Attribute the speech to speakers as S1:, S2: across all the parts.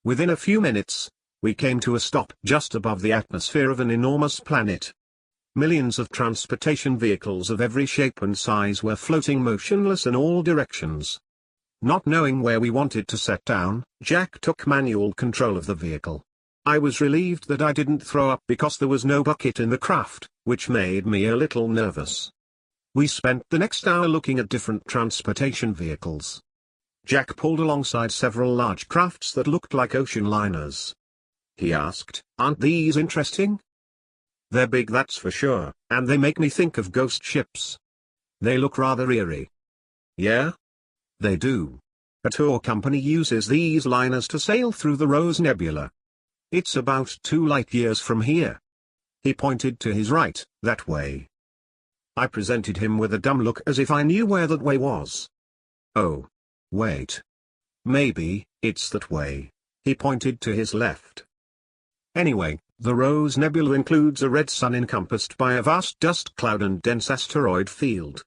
S1: Within a few minutes, we came to a stop just above the atmosphere of an enormous planet. Millions of transportation vehicles of every shape and size were floating motionless in all directions. Not knowing where we wanted to set down, Jack took manual control of the vehicle. I was relieved that I didn't throw up because there was no bucket in the craft, which made me a little nervous. We spent the next hour looking at different transportation vehicles. Jack pulled alongside several large crafts that looked like ocean liners. He asked, "Aren't these interesting?" "They're big, that's for sure, and they make me think of ghost ships. They look rather eerie." "Yeah? They do. A tour company uses these liners to sail through the Rose Nebula. It's about 2 light-years from here." He pointed to his right, that way. I presented him with a dumb look as if I knew where that way was. "Oh. Wait. Maybe, it's that way." He pointed to his left. Anyway, the Rose Nebula includes a red sun encompassed by a vast dust cloud and dense asteroid field.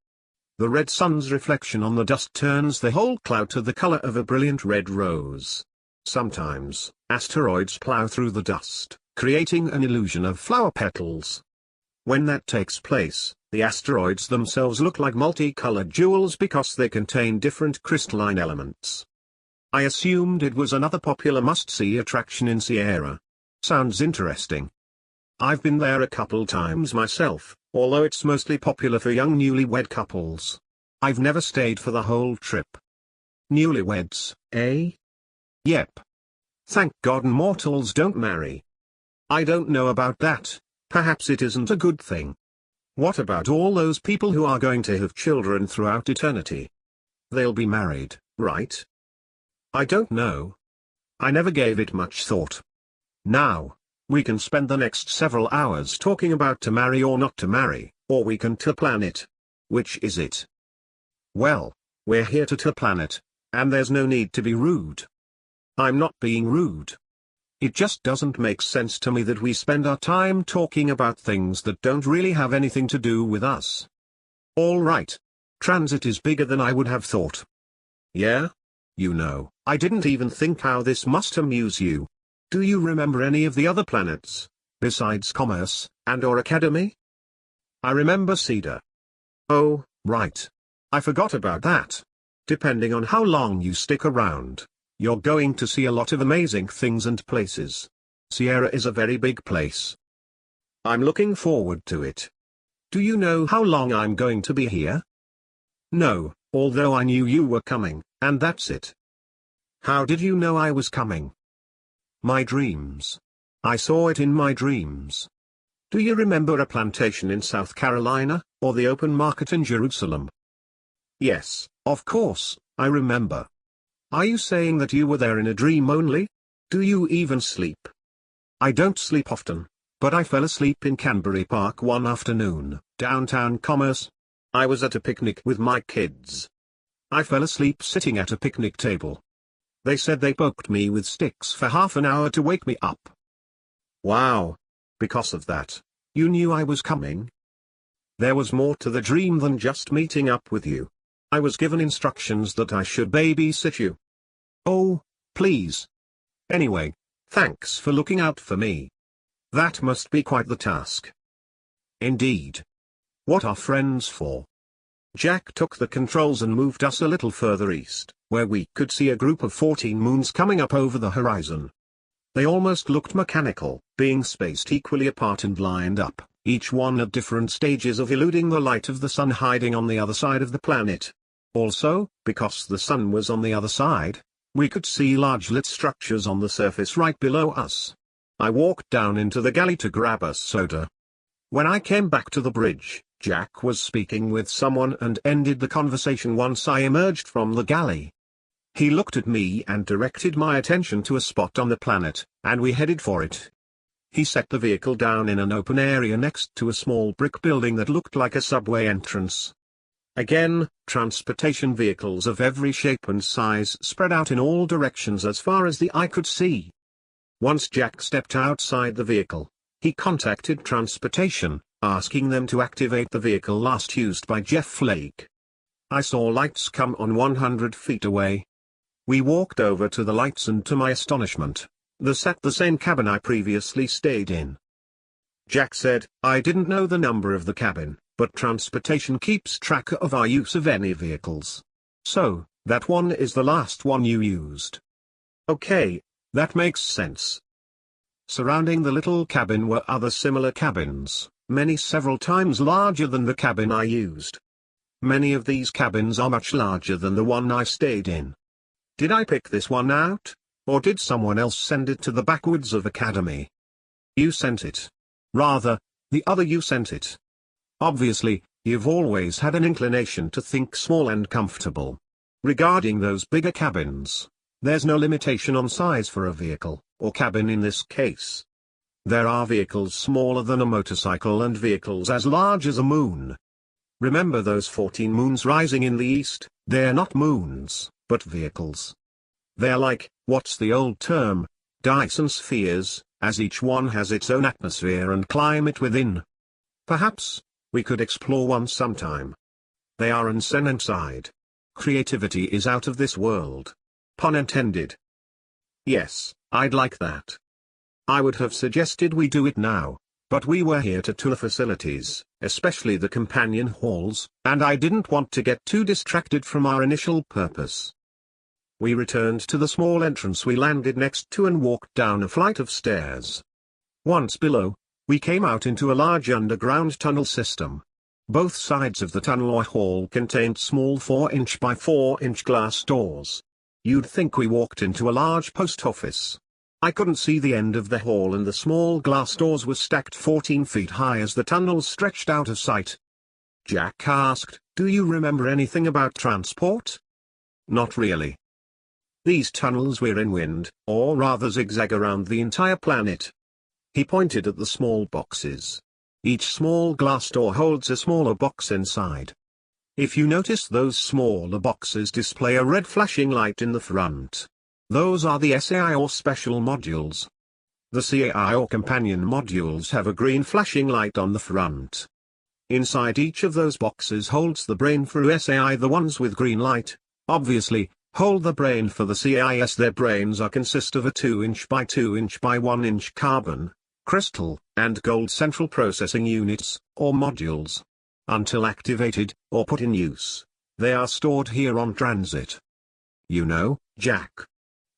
S1: The red sun's reflection on the dust turns the whole cloud to the color of a brilliant red rose. Sometimes, asteroids plow through the dust, creating an illusion of flower petals. When that takes place, the asteroids themselves look like multicolored jewels because they contain different crystalline elements. I assumed it was another popular must-see attraction in Sierra. Sounds interesting. I've been there a couple times myself, although it's mostly popular for young newlywed couples. I've never stayed for the whole trip. Newlyweds, eh? Yep. Thank God mortals don't marry. I don't know about that, perhaps it isn't a good thing. What about all those people who are going to have children throughout eternity? They'll be married, right? I don't know. I never gave it much thought. Now, we can spend the next several hours talking about to marry or not to marry, or we can plan it. Which is it? Well, we're here to plan it, and there's no need to be rude. I'm not being rude. It just doesn't make sense to me that we spend our time talking about things that don't really have anything to do with us. All right. Transit is bigger than I would have thought. Yeah? You know, I didn't even think how this must amuse you. Do you remember any of the other planets, besides Commerce, and/or Academy? I remember Cedar. Oh, right. I forgot about that. Depending on how long you stick around, you're going to see a lot of amazing things and places. Sierra is a very big place. I'm looking forward to it. Do you know how long I'm going to be here? No, although I knew you were coming, and that's it. How did you know I was coming? My dreams. I saw it in my dreams. Do you remember a plantation in South Carolina, or the open market in Jerusalem? Yes, of course, I remember. Are you saying that you were there in a dream only? Do you even sleep? I don't sleep often, but I fell asleep in Canbury Park one afternoon, downtown Commerce. I was at a picnic with my kids. I fell asleep sitting at a picnic table. They said they poked me with sticks for half an hour to wake me up. Wow. Because of that, you knew I was coming? There was more to the dream than just meeting up with you. I was given instructions that I should babysit you. Oh, please. Anyway, thanks for looking out for me. That must be quite the task. Indeed. What are friends for? Jack took the controls and moved us a little further east, where we could see a group of 14 moons coming up over the horizon. They almost looked mechanical, being spaced equally apart and lined up, each one at different stages of eluding the light of the sun hiding on the other side of the planet. Also, because the sun was on the other side, we could see large lit structures on the surface right below us. I walked down into the galley to grab a soda. When I came back to the bridge, Jack was speaking with someone and ended the conversation once I emerged from the galley. He looked at me and directed my attention to a spot on the planet, and we headed for it. He set the vehicle down in an open area next to a small brick building that looked like a subway entrance. Again, transportation vehicles of every shape and size spread out in all directions as far as the eye could see. Once Jack stepped outside the vehicle, he contacted transportation, asking them to activate the vehicle last used by Jeff Flake. I saw lights come on 100 feet away. We walked over to the lights and to my astonishment, sat the same cabin I previously stayed in. Jack said, I didn't know the number of the cabin, but transportation keeps track of our use of any vehicles. So, that one is the last one you used. Okay, that makes sense. Surrounding the little cabin were other similar cabins, many several times larger than the cabin I used. Many of these cabins are much larger than the one I stayed in. Did I pick this one out, or did someone else send it to the backwoods of Academy? You sent it. Rather, the other you sent it. Obviously, you've always had an inclination to think small and comfortable. Regarding those bigger cabins, there's no limitation on size for a vehicle, or cabin in this case. There are vehicles smaller than a motorcycle and vehicles as large as a moon. Remember those 14 moons rising in the east? They're not moons, but vehicles. They're like, what's the old term? Dyson spheres, as each one has its own atmosphere and climate within. Perhaps, we could explore one sometime. They are inside. Creativity is out of this world. Pun intended. Yes, I'd like that. I would have suggested we do it now, but we were here to tour facilities, especially the companion halls, and I didn't want to get too distracted from our initial purpose. We returned to the small entrance we landed next to and walked down a flight of stairs. Once below, we came out into a large underground tunnel system. Both sides of the tunnel or hall contained small 4-inch by 4-inch glass doors. You'd think we walked into a large post office. I couldn't see the end of the hall and the small glass doors were stacked 14 feet high as the tunnel stretched out of sight. Jack asked, do you remember anything about transport? Not really. These tunnels we're in wind, or rather zigzag around the entire planet. He pointed at the small boxes. Each small glass door holds a smaller box inside. If you notice, those smaller boxes display a red flashing light in the front. Those are the SAI or special modules. The CAI or companion modules have a green flashing light on the front. Inside each of those boxes holds the brain for SAI. The ones with green light, obviously, hold the brain for the CIS. Their brains consist of a 2-inch by 2-inch by 1-inch carbon, crystal, and gold central processing units, or modules. Until activated, or put in use, they are stored here on transit. You know, Jack.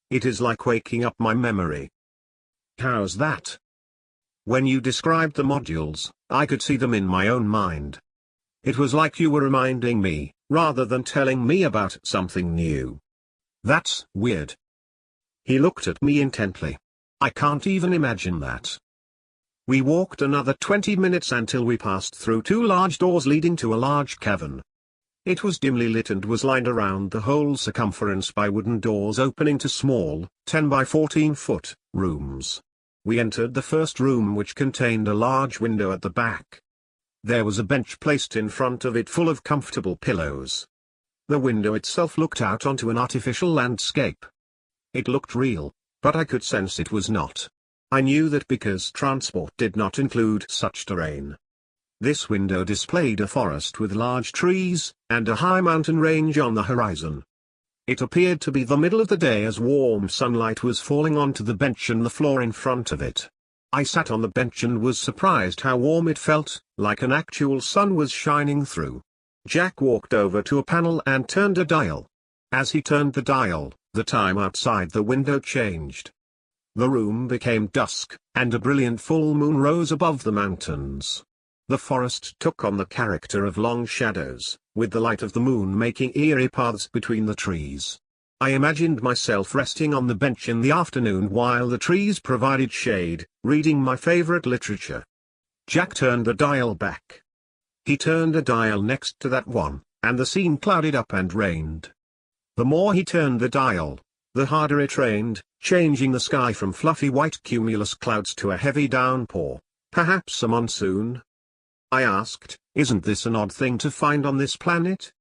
S1: It is like waking up my memory. How's that? When you described the modules, I could see them in my own mind. It was like you were reminding me, rather than telling me about something new. That's weird. He looked at me intently. I can't even imagine that. We walked another 20 minutes until we passed through 2 large doors leading to a large cavern. It was dimly lit and was lined around the whole circumference by wooden doors opening to small, 10 by 14 foot, rooms. We entered the first room, which contained a large window at the back. There was a bench placed in front of it full of comfortable pillows. The window itself looked out onto an artificial landscape. It looked real, but I could sense it was not. I knew that because transport did not include such terrain. This window displayed a forest with large trees, and a high mountain range on the horizon. It appeared to be the middle of the day as warm sunlight was falling onto the bench and the floor in front of it. I sat on the bench and was surprised how warm it felt, like an actual sun was shining through. Jack walked over to a panel and turned a dial. As he turned the dial, the time outside the window changed. The room became dusk, and a brilliant full moon rose above the mountains. The forest took on the character of long shadows, with the light of the moon making eerie paths between the trees. I imagined myself resting on the bench in the afternoon while the trees provided shade, reading my favorite literature. Jack turned the dial back. He turned a dial next to that one, and the scene clouded up and rained. The more he turned the dial, the harder it rained, changing the sky from fluffy white cumulus clouds to a heavy downpour, perhaps a monsoon. I asked, isn't this an odd thing to find on this planet?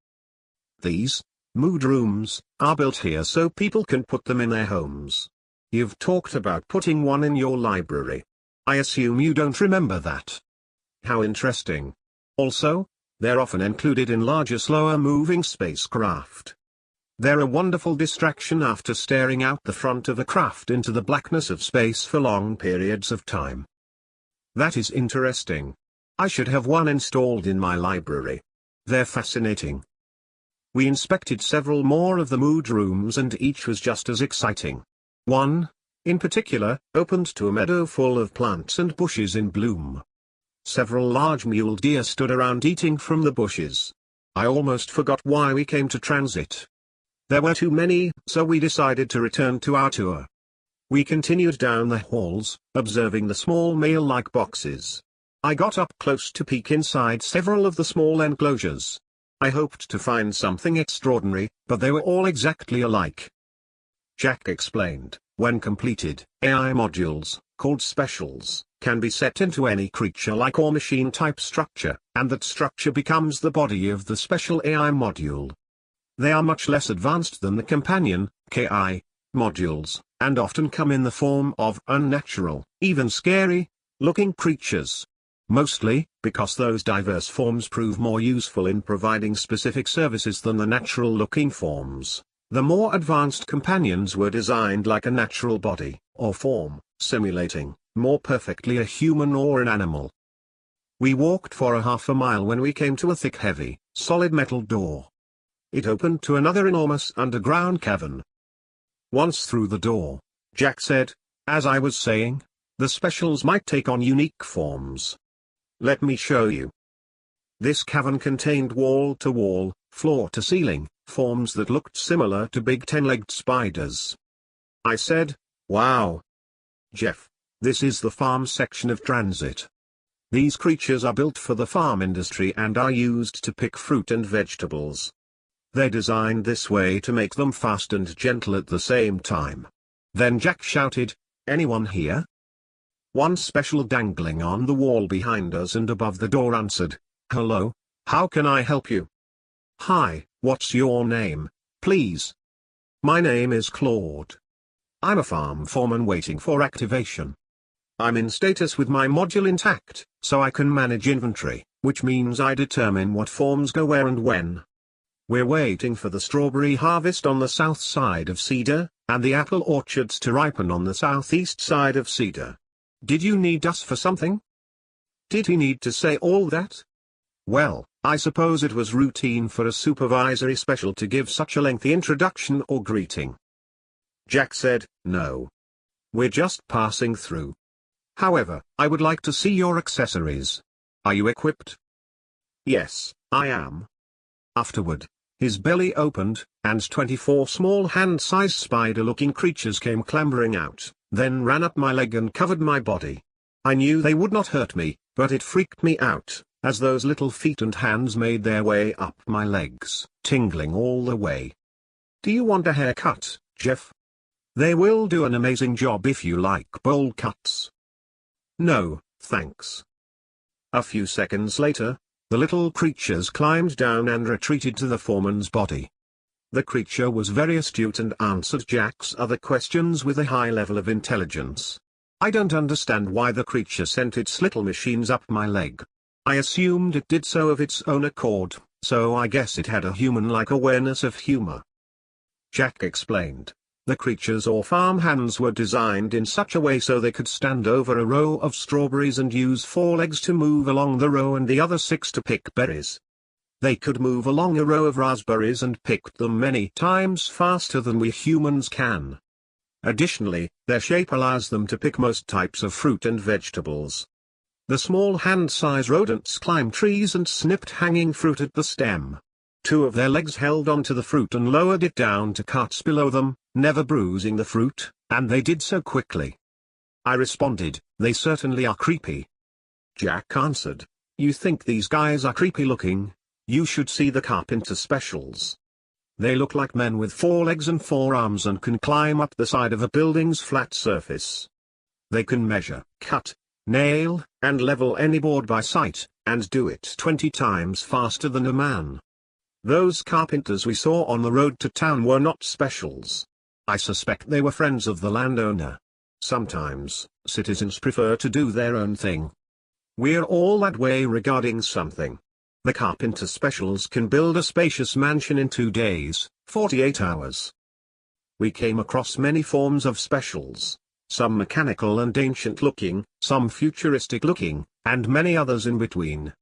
S1: These mood rooms are built here so people can put them in their homes. You've talked about putting one in your library. I assume you don't remember that. How interesting. Also, they're often included in larger, slower moving spacecraft. They're a wonderful distraction after staring out the front of a craft into the blackness of space for long periods of time. That is interesting. I should have one installed in my library. They're fascinating. We inspected several more of the mood rooms and each was just as exciting. One, in particular, opened to a meadow full of plants and bushes in bloom. Several large mule deer stood around eating from the bushes. I almost forgot why we came to transit. There were too many, so we decided to return to our tour. We continued down the halls, observing the small mail-like boxes. I got up close to peek inside several of the small enclosures. I hoped to find something extraordinary, but they were all exactly alike. Jack explained, when completed, AI modules, called specials, can be set into any creature-like or machine-type structure, and that structure becomes the body of the special AI module. They are much less advanced than the companion, KI, modules, and often come in the form of unnatural, even scary-looking creatures. Mostly, because those diverse forms prove more useful in providing specific services than the natural-looking forms. The more advanced companions were designed like a natural body, or form, simulating, more perfectly a human or an animal. We walked for a half a mile when we came to a thick heavy, solid metal door. It opened to another enormous underground cavern. Once through the door, Jack said, as I was saying, the specials might take on unique forms. Let me show you. This cavern contained wall-to-wall, floor-to-ceiling, forms that looked similar to big 10-legged spiders. I said, wow. Jeff, this is the farm section of transit. These creatures are built for the farm industry and are used to pick fruit and vegetables. They're designed this way to make them fast and gentle at the same time. Then Jack shouted, anyone here? One special dangling on the wall behind us and above the door answered, hello, how can I help you? Hi, what's your name, please? My name is Claude. I'm a farm foreman waiting for activation. I'm in status with my module intact, so I can manage inventory, which means I determine what forms go where and when. We're waiting for the strawberry harvest on the south side of Cedar, and the apple orchards to ripen on the southeast side of Cedar. Did you need us for something? Did he need to say all that? Well, I suppose it was routine for a supervisory special to give such a lengthy introduction or greeting. Jack said, no. We're just passing through. However, I would like to see your accessories. Are you equipped? Yes, I am. Afterward, his belly opened, and 24 small hand-sized spider-looking creatures came clambering out, then ran up my leg and covered my body. I knew they would not hurt me, but it freaked me out, as those little feet and hands made their way up my legs, tingling all the way. Do you want a haircut, Jeff? They will do an amazing job if you like bowl cuts. No, thanks. A few seconds later, the little creatures climbed down and retreated to the foreman's body. The creature was very astute and answered Jack's other questions with a high level of intelligence. I don't understand why the creature sent its little machines up my leg. I assumed it did so of its own accord, so I guess it had a human-like awareness of humor. Jack explained. The creatures or farm hands were designed in such a way so they could stand over a row of strawberries and use 4 legs to move along the row and the other 6 to pick berries. They could move along a row of raspberries and pick them many times faster than we humans can. Additionally, their shape allows them to pick most types of fruit and vegetables. The small hand-size rodents climb trees and snipped hanging fruit at the stem. 2 of their legs held onto the fruit and lowered it down to carts below them, never bruising the fruit, and they did so quickly. I responded, they certainly are creepy. Jack answered, you think these guys are creepy looking? You should see the carpenter specials. They look like men with 4 legs and 4 arms and can climb up the side of a building's flat surface. They can measure, cut, nail, and level any board by sight, and do it 20 times faster than a man. Those carpenters we saw on the road to town were not specials. I suspect they were friends of the landowner. Sometimes, citizens prefer to do their own thing. We're all that way regarding something. The carpenter specials can build a spacious mansion in 2 days, 48 hours. We came across many forms of specials, some mechanical and ancient looking, some futuristic looking, and many others in between.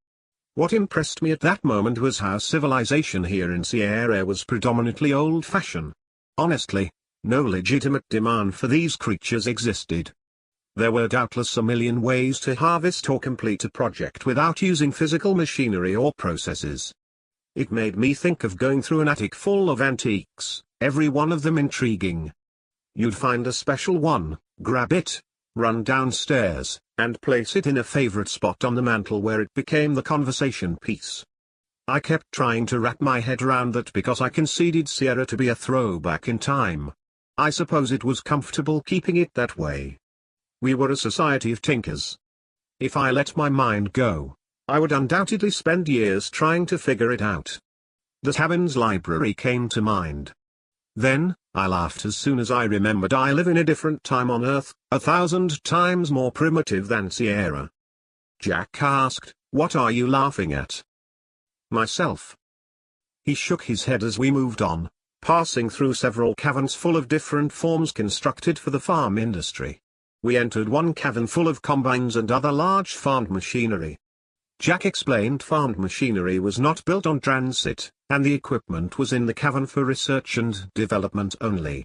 S1: What impressed me at that moment was how civilization here in Sierra was predominantly old-fashioned. Honestly, no legitimate demand for these creatures existed. There were doubtless a million ways to harvest or complete a project without using physical machinery or processes. It made me think of going through an attic full of antiques, every one of them intriguing. You'd find a special one, grab it, run downstairs, and place it in a favorite spot on the mantel where it became the conversation piece. I kept trying to wrap my head around that because I conceded Sierra to be a throwback in time. I suppose it was comfortable keeping it that way. We were a society of tinkers. If I let my mind go, I would undoubtedly spend years trying to figure it out. The Tavin's library came to mind. Then, I laughed as soon as I remembered I live in a different time on Earth, 1,000 times more primitive than Sierra. Jack asked, "What are you laughing at?" "Myself." He shook his head as we moved on, passing through several caverns full of different forms constructed for the farm industry. We entered one cavern full of combines and other large farmed machinery. Jack explained farmed machinery was not built on transit, and the equipment was in the cavern for research and development only.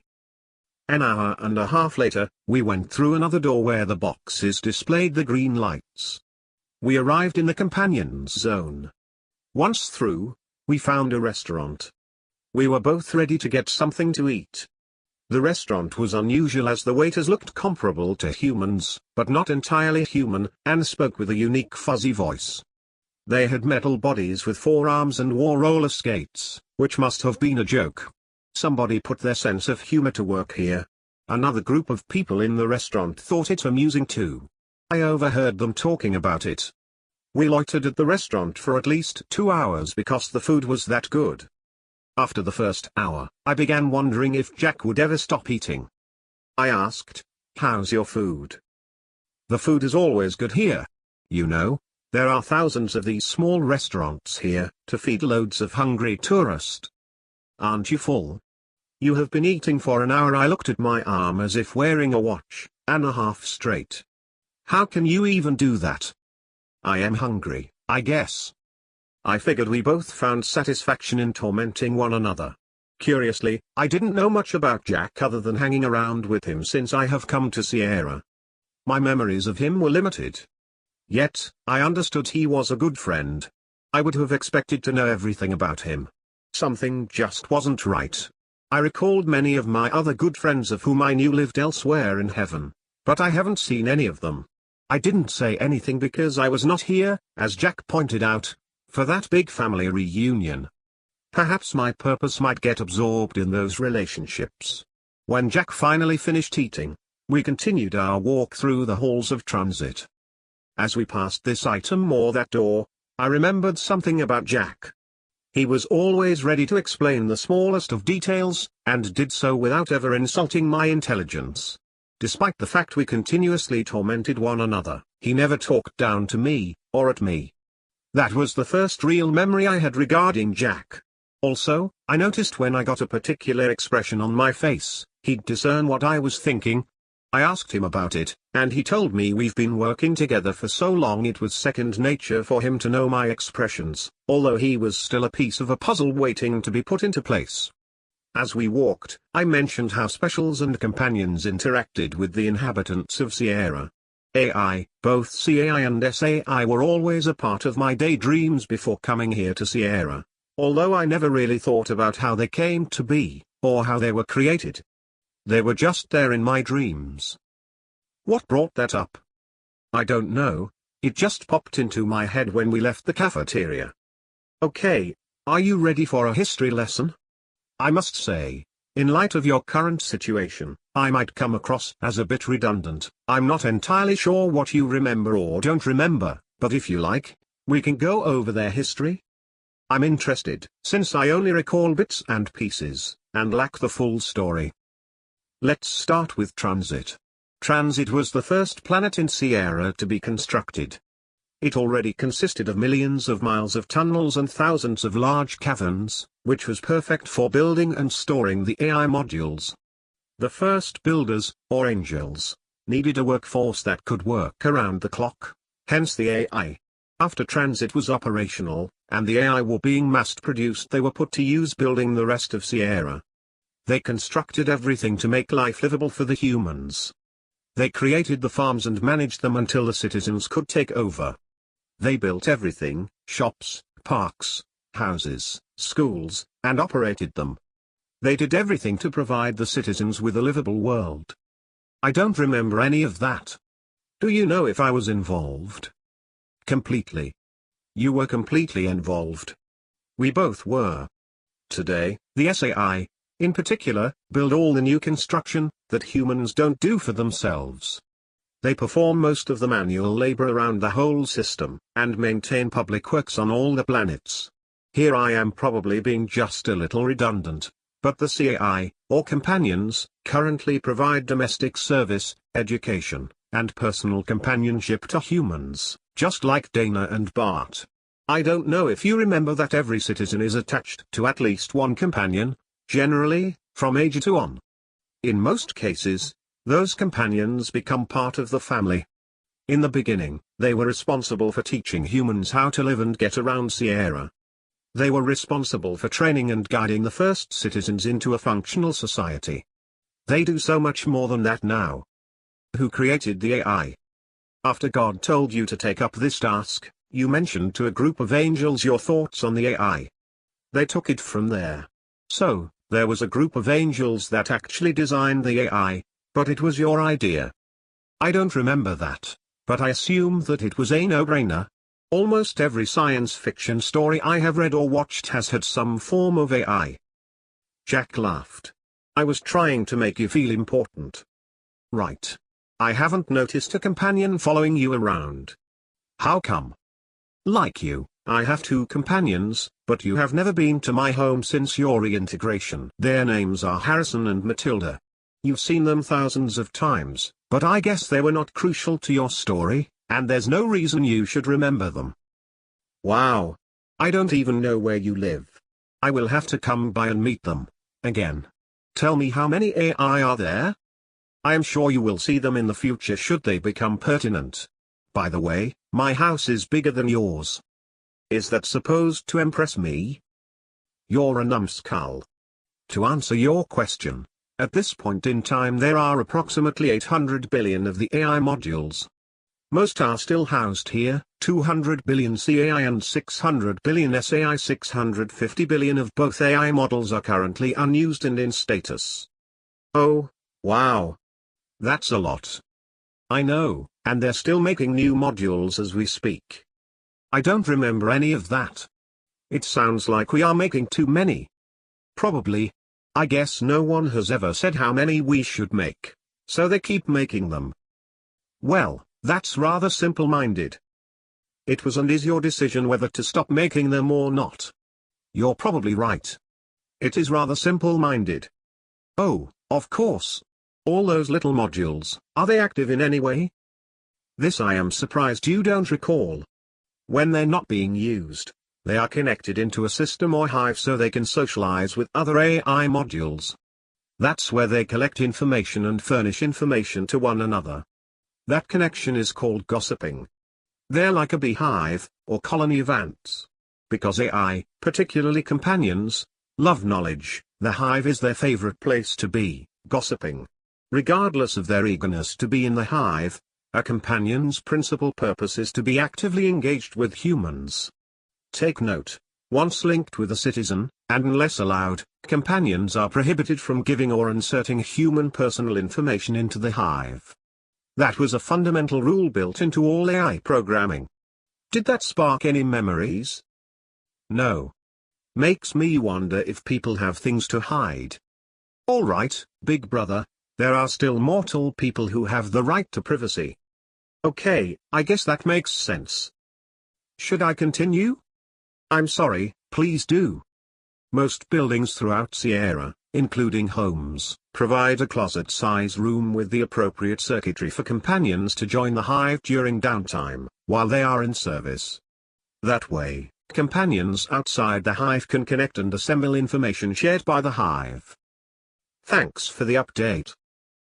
S1: An hour and a half later, we went through another door where the boxes displayed the green lights. We arrived in the companions zone. Once through, we found a restaurant. We were both ready to get something to eat. The restaurant was unusual as the waiters looked comparable to humans, but not entirely human, and spoke with a unique fuzzy voice. They had metal bodies with 4 arms and wore roller skates, which must have been a joke. Somebody put their sense of humor to work here. Another group of people in the restaurant thought it amusing too. I overheard them talking about it. We loitered at the restaurant for at least 2 hours because the food was that good. After the first hour, I began wondering if Jack would ever stop eating. I asked, "How's your food?" "The food is always good here. You know, there are thousands of these small restaurants here, to feed loads of hungry tourists." "Aren't you full?" "You have been eating for an hour." I looked at my arm as if wearing a watch, and a half straight. "How can you even do that?" "I am hungry, I guess." I figured we both found satisfaction in tormenting one another. Curiously, I didn't know much about Jack other than hanging around with him since I have come to Sierra. My memories of him were limited. Yet, I understood he was a good friend. I would have expected to know everything about him. Something just wasn't right. I recalled many of my other good friends of whom I knew lived elsewhere in heaven, but I haven't seen any of them. I didn't say anything because I was not here, as Jack pointed out, for that big family reunion. Perhaps my purpose might get absorbed in those relationships. When Jack finally finished eating, we continued our walk through the halls of transit. As we passed this item or that door, I remembered something about Jack. He was always ready to explain the smallest of details, and did so without ever insulting my intelligence. Despite the fact we continuously tormented one another, he never talked down to me, or at me. That was the first real memory I had regarding Jack. Also, I noticed when I got a particular expression on my face, he'd discern what I was thinking. I asked him about it, and he told me we've been working together for so long it was second nature for him to know my expressions, although he was still a piece of a puzzle waiting to be put into place. As we walked, I mentioned how specials and companions interacted with the inhabitants of Sierra. AI, both CAI and SAI were always a part of my daydreams before coming here to Sierra, although I never really thought about how they came to be, or how they were created. They were just there in my dreams. What brought that up? I don't know, it just popped into my head when we left the cafeteria. Okay, are you ready for a history lesson? I must say, in light of your current situation, I might come across as a bit redundant. I'm not entirely sure what you remember or don't remember, but if you like, we can go over their history. I'm interested, since I only recall bits and pieces, and lack the full story. Let's start with Transit. Transit was the first planet in Sierra to be constructed. It already consisted of millions of miles of tunnels and thousands of large caverns, which was perfect for building and storing the AI modules. The first builders, or angels, needed a workforce that could work around the clock, hence the AI. After transit was operational, and the AI were being mass-produced, they were put to use building the rest of Sierra. They constructed everything to make life livable for the humans. They created the farms and managed them until the citizens could take over. They built everything, shops, parks, houses, schools, and operated them. They did everything to provide the citizens with a livable world. I don't remember any of that. Do you know if I was involved? Completely. You were completely involved. We both were. Today, the SAI, in particular, build all the new construction that humans don't do for themselves. They perform most of the manual labor around the whole system, and maintain public works on all the planets. Here I am probably being just a little redundant, but the CAI, or companions, currently provide domestic service, education, and personal companionship to humans, just like Dana and Bart. I don't know if you remember that every citizen is attached to at least one companion, generally, from age 2 on. In most cases, those companions become part of the family. In the beginning, they were responsible for teaching humans how to live and get around Sierra. They were responsible for training and guiding the first citizens into a functional society. They do so much more than that now. Who created the AI? After God told you to take up this task, you mentioned to a group of angels your thoughts on the AI. They took it from there. So, there was a group of angels that actually designed the AI, but it was your idea. I don't remember that, but I assume that it was a no-brainer. Almost every science fiction story I have read or watched has had some form of AI. Jack laughed. I was trying to make you feel important. Right. I haven't noticed a companion following you around. How come? Like you, I have 2 companions, but you have never been to my home since your reintegration. Their names are Harrison and Matilda. You've seen them thousands of times, but I guess they were not crucial to your story, and there's no reason you should remember them. Wow. I don't even know where you live. I will have to come by and meet them, again. Tell me, how many AI are there? I am sure you will see them in the future should they become pertinent. By the way, my house is bigger than yours. Is that supposed to impress me? You're a numbskull. To answer your question, at this point in time there are approximately 800 billion of the AI modules. Most are still housed here, 200 billion CAI and 600 billion SAI. 650 billion of both AI models are currently unused and in status. Oh, wow. That's a lot. I know, and they're still making new modules as we speak. I don't remember any of that. It sounds like we are making too many. Probably. I guess no one has ever said how many we should make, so they keep making them. Well, that's rather simple-minded. It was and is your decision whether to stop making them or not. You're probably right. It is rather simple-minded. Oh, of course. All those little modules, are they active in any way? This I am surprised you don't recall. When they're not being used, they are connected into a system or hive so they can socialize with other AI modules. That's where they collect information and furnish information to one another. That connection is called gossiping. They're like a beehive, or colony of ants. Because AI, particularly companions, love knowledge, the hive is their favorite place to be, gossiping. Regardless of their eagerness to be in the hive, a companion's principal purpose is to be actively engaged with humans. Take note, once linked with a citizen, and unless allowed, companions are prohibited from giving or inserting human personal information into the hive. That was a fundamental rule built into all AI programming. Did that spark any memories? No. Makes me wonder if people have things to hide. All right, Big Brother. There are still mortal people who have the right to privacy. Okay, I guess that makes sense. Should I continue? I'm sorry, please do. Most buildings throughout Sierra, including homes, provide a closet-size room with the appropriate circuitry for companions to join the hive during downtime, while they are in service. That way, companions outside the hive can connect and assemble information shared by the hive. Thanks for the update.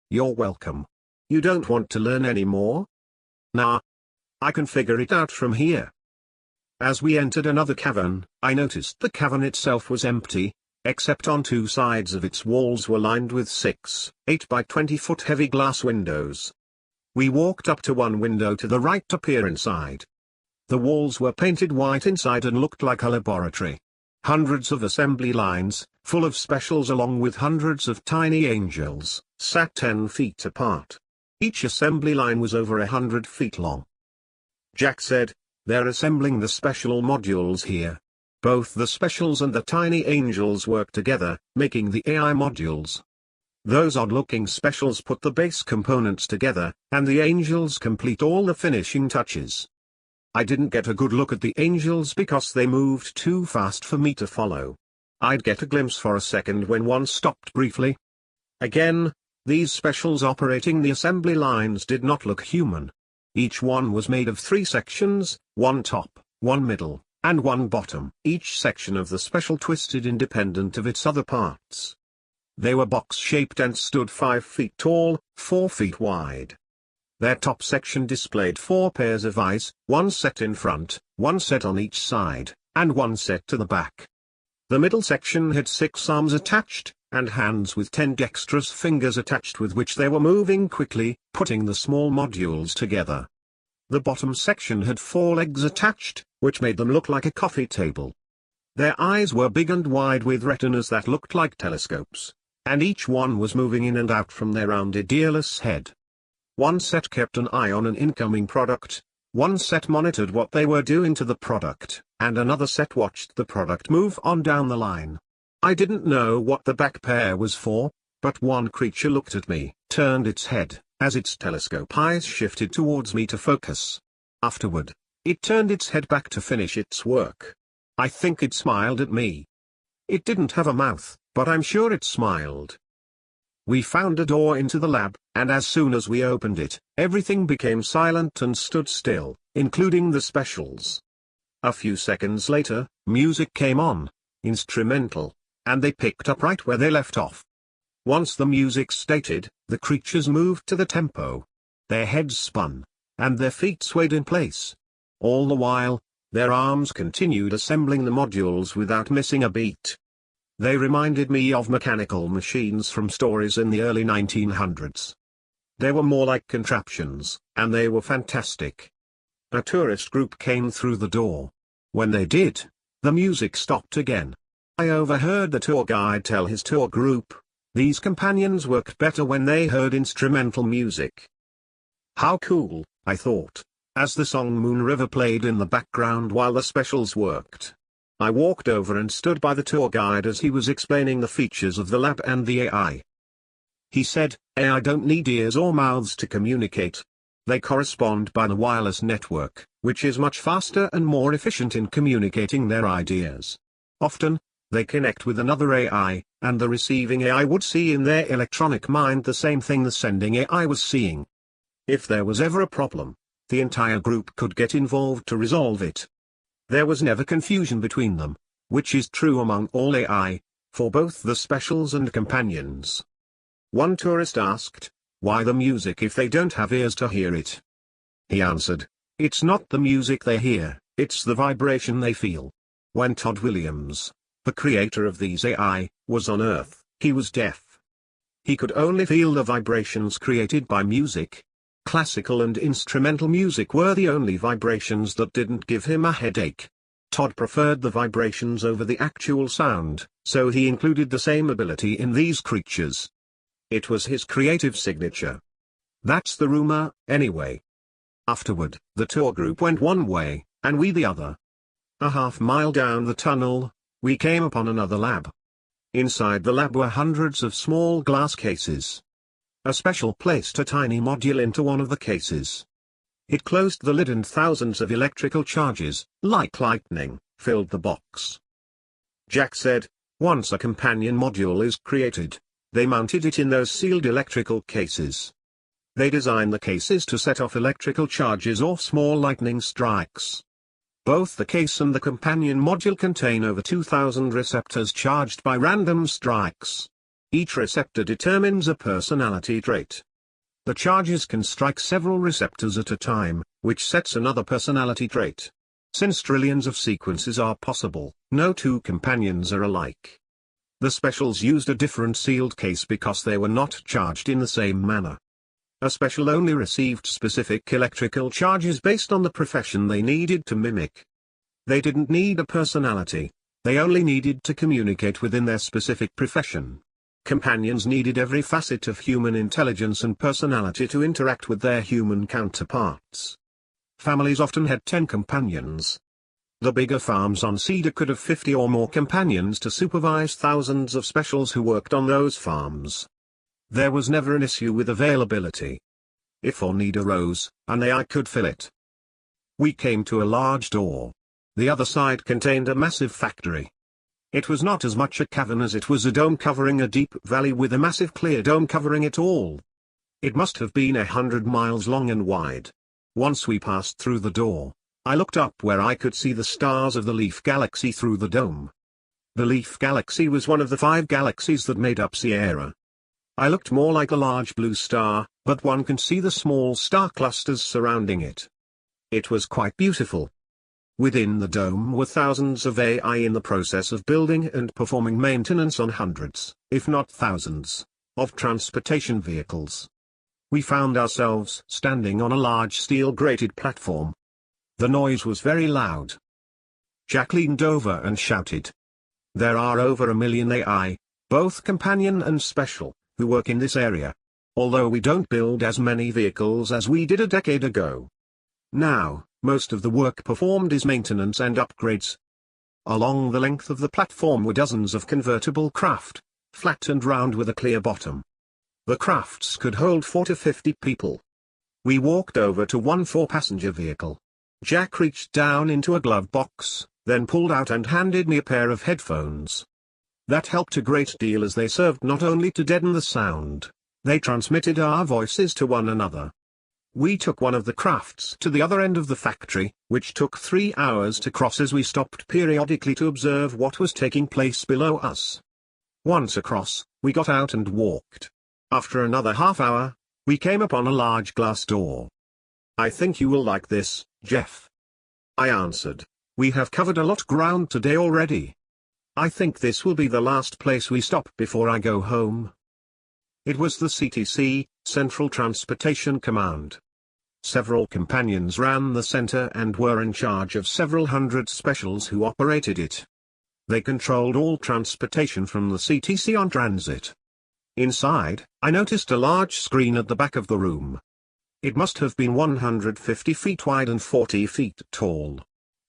S1: You're welcome. You don't want to learn any more? Nah. I can figure it out from here. As we entered another cavern, I noticed the cavern itself was empty, except on two sides of its walls were lined with 6, 8 by 20 foot heavy glass windows. We walked up to one window to the right to peer inside. The walls were painted white inside and looked like a laboratory. Hundreds of assembly lines, full of specials along with hundreds of tiny angels, sat 10 feet apart. Each assembly line was over 100 feet long. Jack said, "They're assembling the special modules here. Both the specials and the tiny angels work together, making the AI modules. Those odd-looking specials put the base components together, and the angels complete all the finishing touches." I didn't get a good look at the angels because they moved too fast for me to follow. I'd get a glimpse for a second when one stopped briefly. Again, these specials operating the assembly lines did not look human. Each one was made of 3 sections, one top, one middle, and one bottom. Each section of the special twisted independent of its other parts. They were box-shaped and stood 5 feet tall, 4 feet wide. Their top section displayed 4 pairs of eyes, one set in front, one set on each side, and one set to the back. The middle section had 6 arms attached, and hands with 10 dexterous fingers attached with which they were moving quickly, putting the small modules together. The bottom section had 4 legs attached, which made them look like a coffee table. Their eyes were big and wide with retinas that looked like telescopes, and each one was moving in and out from their rounded earless head. One set kept an eye on an incoming product, one set monitored what they were doing to the product, and another set watched the product move on down the line. I didn't know what the back pair was for, but one creature looked at me, turned its head, as its telescope eyes shifted towards me to focus. Afterward, it turned its head back to finish its work. I think it smiled at me. It didn't have a mouth, but I'm sure it smiled. We found a door into the lab, and as soon as we opened it, everything became silent and stood still, including the specials. A few seconds later, music came on, instrumental, and they picked up right where they left off. Once the music started, the creatures moved to the tempo. Their heads spun, and their feet swayed in place. All the while, their arms continued assembling the modules without missing a beat. They reminded me of mechanical machines from stories in the early 1900s. They were more like contraptions, and they were fantastic. A tourist group came through the door. When they did, the music stopped again. I overheard the tour guide tell his tour group, "These companions worked better when they heard instrumental music." How cool, I thought, as the song Moon River played in the background while the specials worked. I walked over and stood by the tour guide as he was explaining the features of the lab and the AI. He said, "AI don't need ears or mouths to communicate. They correspond by the wireless network, which is much faster and more efficient in communicating their ideas. Often, they connect with another AI, and the receiving AI would see in their electronic mind the same thing the sending AI was seeing. If there was ever a problem, the entire group could get involved to resolve it. There was never confusion between them, which is true among all AI, for both the specials and companions." One tourist asked, "Why the music if they don't have ears to hear it?" He answered, "It's not the music they hear, it's the vibration they feel." When Todd Williams, the creator of these AI, was on Earth, he was deaf. He could only feel the vibrations created by music. Classical and instrumental music were the only vibrations that didn't give him a headache. Todd preferred the vibrations over the actual sound, so he included the same ability in these creatures. It was his creative signature. That's the rumor, anyway. Afterward, the tour group went one way, and we the other. A half-mile down the tunnel, we came upon another lab. Inside the lab were hundreds of small glass cases. A special placed a tiny module into one of the cases. It closed the lid and thousands of electrical charges, like lightning, filled the box. Jack said, Once a companion module is created, they mounted it in those sealed electrical cases. They designed the cases to set off electrical charges or small lightning strikes. Both the case and the companion module contain over 2,000 receptors charged by random strikes. Each receptor determines a personality trait. The charges can strike several receptors at a time, which sets another personality trait. Since trillions of sequences are possible, no two companions are alike. The specials used a different sealed case because they were not charged in the same manner. A special only received specific electrical charges based on the profession they needed to mimic. They didn't need a personality, they only needed to communicate within their specific profession. Companions needed every facet of human intelligence and personality to interact with their human counterparts. Families often had 10 companions. The bigger farms on Cedar could have 50 or more companions to supervise thousands of specials who worked on those farms. There was never an issue with availability. If a need arose, an AI could fill it. We came to a large door. The other side contained a massive factory. It was not as much a cavern as it was a dome covering a deep valley with a massive clear dome covering it all. It must have been 100 miles long and wide. Once we passed through the door, I looked up where I could see the stars of the Leaf Galaxy through the dome. The Leaf Galaxy was one of the 5 galaxies that made up Sierra. I looked more like a large blue star, but one can see the small star clusters surrounding it. It was quite beautiful. Within the dome were thousands of AI in the process of building and performing maintenance on hundreds, if not thousands, of transportation vehicles. We found ourselves standing on a large steel-grated platform. The noise was very loud. Jack leaned over and shouted. There are over 1 million AI, both companion and special, who work in this area. Although we don't build as many vehicles as we did a decade ago. Now, most of the work performed is maintenance and upgrades. Along the length of the platform were dozens of convertible craft, flat and round with a clear bottom. The crafts could hold 4 to 50 people. We walked over to one 4-passenger vehicle. Jack reached down into a glove box, then pulled out and handed me a pair of headphones. That helped a great deal as they served not only to deaden the sound, they transmitted our voices to one another. We took one of the crafts to the other end of the factory, which took 3 hours to cross as we stopped periodically to observe what was taking place below us. Once across, we got out and walked. After another half hour, we came upon a large glass door. I think you will like this, Jeff. I answered. We have covered a lot ground today already. I think this will be the last place we stop before I go home. It was the CTC, Central Transportation Command. Several companions ran the center and were in charge of several hundred specials who operated it. They controlled all transportation from the CTC on transit. Inside, I noticed a large screen at the back of the room. It must have been 150 feet wide and 40 feet tall.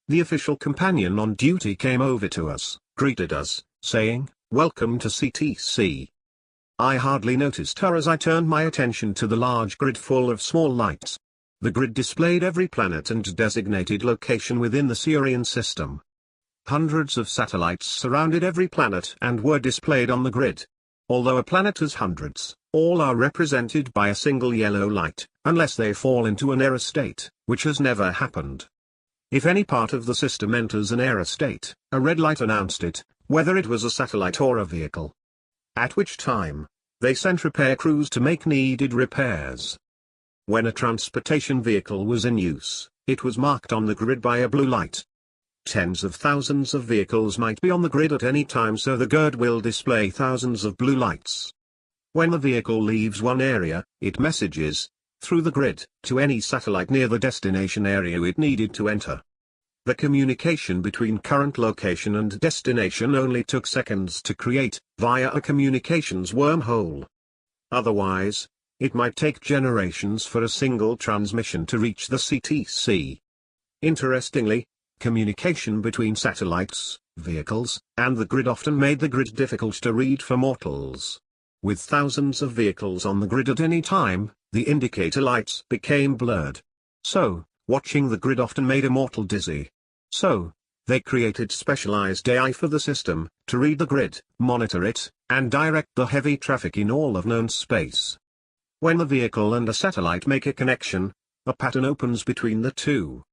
S1: The official companion on duty came over to us, greeted us, saying, "Welcome to CTC." I hardly noticed her as I turned my attention to the large grid full of small lights. The grid displayed every planet and designated location within the Sirian system. Hundreds of satellites surrounded every planet and were displayed on the grid. Although a planet has hundreds, all are represented by a single yellow light, unless they fall into an error state, which has never happened. If any part of the system enters an error state, a red light announced it, whether it was a satellite or a vehicle. At which time, they sent repair crews to make needed repairs. When a transportation vehicle was in use, it was marked on the grid by a blue light. Tens of thousands of vehicles might be on the grid at any time, so the grid will display thousands of blue lights. When the vehicle leaves one area, it messages, through the grid, to any satellite near the destination area it needed to enter. The communication between current location and destination only took seconds to create, via a communications wormhole. Otherwise, it might take generations for a single transmission to reach the CTC. Interestingly, communication between satellites, vehicles, and the grid often made the grid difficult to read for mortals. With thousands of vehicles on the grid at any time, the indicator lights became blurred. So, watching the grid often made a mortal dizzy. So, They created specialized AI for the system, to read the grid, monitor it, and direct the heavy traffic in all of known space. When the vehicle and a satellite make a connection, a pattern opens between the two.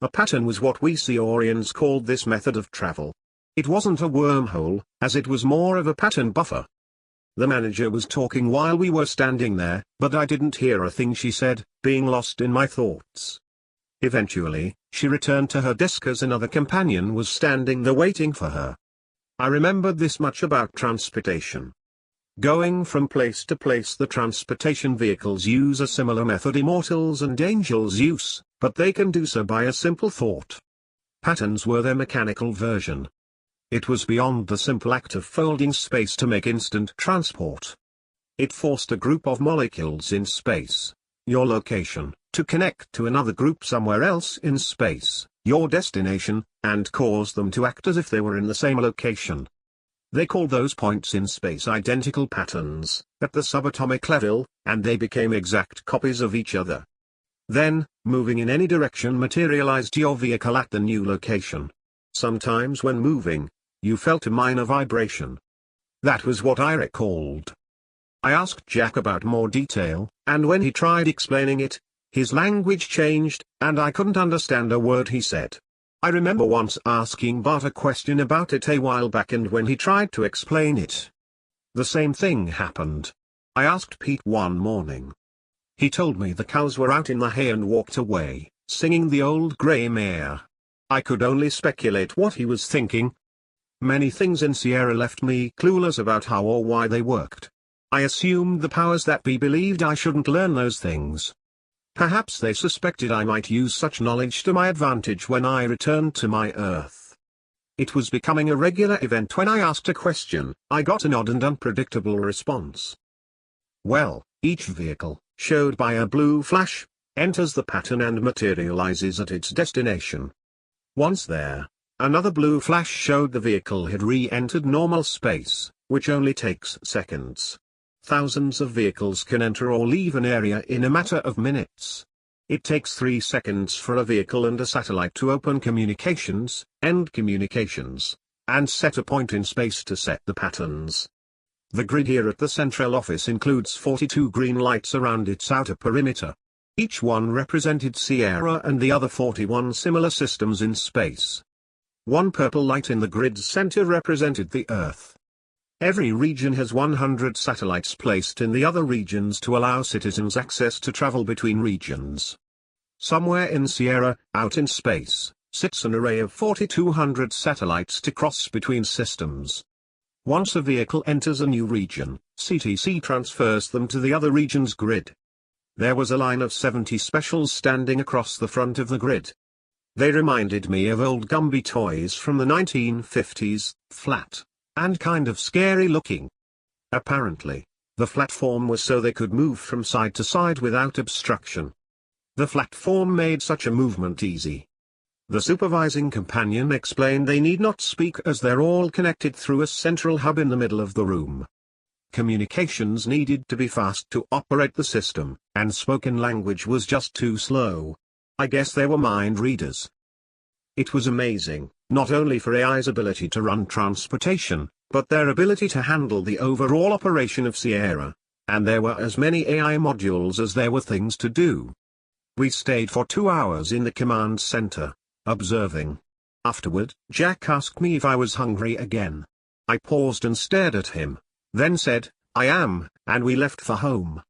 S1: A pattern was what we Seorians called this method of travel. It wasn't a wormhole, as it was more of a pattern buffer. The manager was talking while we were standing there, but I didn't hear a thing she said, being lost in my thoughts. Eventually, she returned to her desk as another companion was standing there waiting for her. I remembered this much about transportation. Going from place to place, the transportation vehicles use a similar method immortals and angels use, but they can do so by a simple thought. Patterns were their mechanical version. It was beyond the simple act of folding space to make instant transport. It forced a group of molecules in space, your location, to connect to another group somewhere else in space, your destination, and cause them to act as if they were in the same location. They called those points in space identical patterns, at the subatomic level, and they became exact copies of each other. Then, moving in any direction materialized your vehicle at the new location. Sometimes when moving, you felt a minor vibration. That was what I recalled. I asked Jack about more detail, and when he tried explaining it, his language changed, and I couldn't understand a word he said. I remember once asking Bart a question about it a while back, and when he tried to explain it, the same thing happened. I asked Pete one morning. He told me the cows were out in the hay and walked away, singing the old grey mare. I could only speculate what he was thinking. Many things in Sierra left me clueless about how or why they worked. I assumed the powers that be believed I shouldn't learn those things. Perhaps they suspected I might use such knowledge to my advantage when I returned to my Earth. It was becoming a regular event when I asked a question, I got an odd and unpredictable response. Well, each vehicle, showed by a blue flash, enters the pattern and materializes at its destination. Once there, another blue flash showed the vehicle had re-entered normal space, which only takes seconds. Thousands of vehicles can enter or leave an area in a matter of minutes. It takes 3 seconds for a vehicle and a satellite to open communications, end communications, and set a point in space to set the patterns. The grid here at the central office includes 42 green lights around its outer perimeter. Each one represented Sierra and the other 41 similar systems in space. One purple light in the grid's center represented the Earth. Every region has 100 satellites placed in the other regions to allow citizens access to travel between regions. Somewhere in Sierra, out in space, sits an array of 4,200 satellites to cross between systems. Once a vehicle enters a new region, CTC transfers them to the other region's grid. There was a line of 70 specials standing across the front of the grid. They reminded me of old Gumby toys from the 1950s, flat, and kind of scary looking. Apparently, the flat form was so they could move from side to side without obstruction. The flat form made such a movement easy. The supervising companion explained they need not speak as they're all connected through a central hub in the middle of the room. Communications needed to be fast to operate the system, and spoken language was just too slow. I guess they were mind readers. It was amazing, not only for AI's ability to run transportation, but their ability to handle the overall operation of Sierra, and there were as many AI modules as there were things to do. We stayed for 2 hours in the command center, observing. Afterward, Jack asked me if I was hungry again. I paused and stared at him, then said, I am, and we left for home.